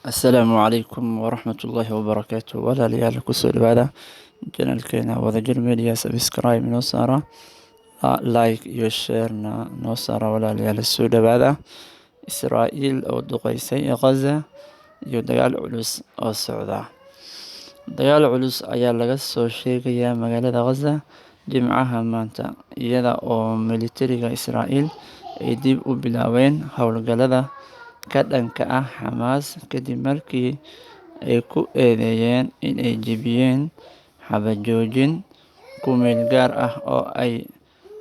Asalaamu calaykum waraxmatullaahi wabarakaatu. Walaalayaal kusoo dhawaada channelkeena Wadajir Media. Subscribe noo saara, like iyo share noo saara. Walaalayaal soo dhawaada. Israa'iil oo duqeysay Gaza iyo dagaal culus oo socda. Dagaal culus ayaa laga soo sheegayaa magaalada Gaza Jimcaha maanta, iyada oo militariga Israa'iil ay dib u bilaabeen howlgallada ka dhanka ah Xamaas kadib markii ay ku eedeeyeen in ay jebiyeen xabajoojin ku meel gaar ah oo ay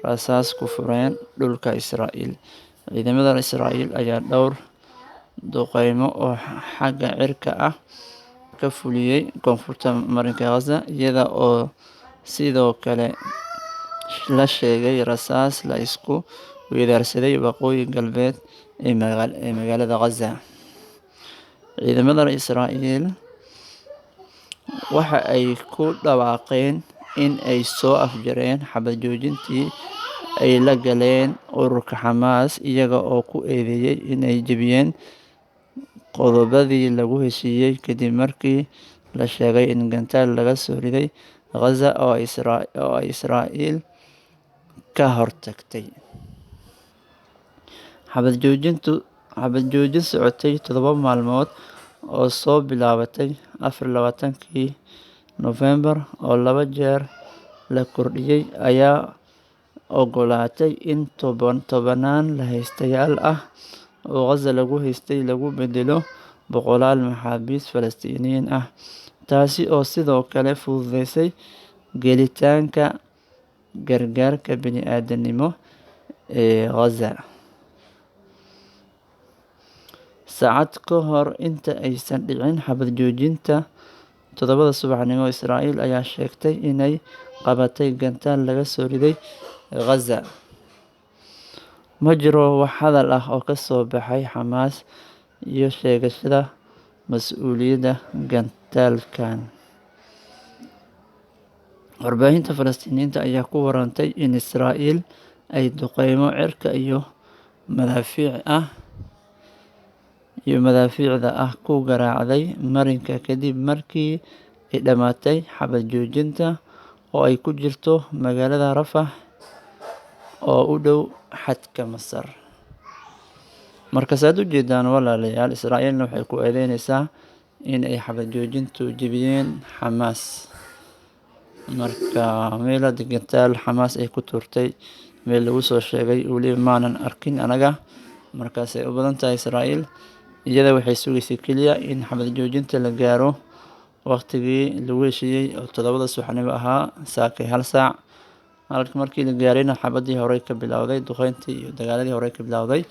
rasaas ku fureen dhulka Israa'iil. Ciidamada Israa'iil ayaa dhowr duqeymo oo xagga cirka ah ka fuliyay koonfurta marinka Gaza, iyada oo sidoo kale la sheegay rasaas la isku weeraarsaday waqooyi galbeed ee magaalada Gaza. Ciidamada Israa'iil waxa ay ku dhawaaqeen in ay soo afjareen xabad joojintii ay la galeen ururka Xamaas, iyaga oo ku eedeeyay in ay jebiyeen qodobadii lagu heshiiyay kadib markii la sheegay in gantaal laga soo riday Gaza oo ay Israa'iil ka hortagtay. Xabad joojin socotay 7 maalmood oo soo bilaabatay 24-kii Noofembar oo 2 jeer la kordhiyay ayaa ogolaatay in tobanaan lahaystayaal ah oo Gaza lagu haystay lagu beddelo boqolaal maxaabiis Falastiiniyiin ah, taasi oo sidoo kale fududeysay gelitaanka gargaarka bini'aadantinimo ee Gaza. Saacad ka hor inta aysan dhicin xabad joojinta 7 subaxnimo, Israa'iil ayaa sheegtay inay qabatay gantaal laga soo riday Gaza. Ma jiro wax hadal ah oo ka soo baxay Xamaas iyo sheegashada mas'uuliyadda gantaalkan. Warbaahinta Falastiiniyiinta ayaa ku warantay in Israa'iil ay duqeymo cirka iyo madaafiicda ah ku garaacday marinka kadib markii ay dhamaatay xabad joojinta oo ay ku jirto magaalada Rafah oo u dhow xadka Masar. Markaas aad u jeedaan walaalayaal, Israa'iilna waxay ku eedeynaysaa in ay xabad joojintu jebiyeen Xamaas. Marka meel gantaal Xamaas ay ku tuurtay meel lagu soo sheegay weli maanan arkin anaga. Markaasay u badan tahay Israa'iil iyada waxay sugaysay keliya in xabad joojinta la gaaro waqtigii lagu heshiiyey oo 7 subaxnimo ahaa, saakay 1 saac. Markii la gaarayna xabadii hore ka bilowday, duqeyntii iyo dagaaladii hore ka bilowday.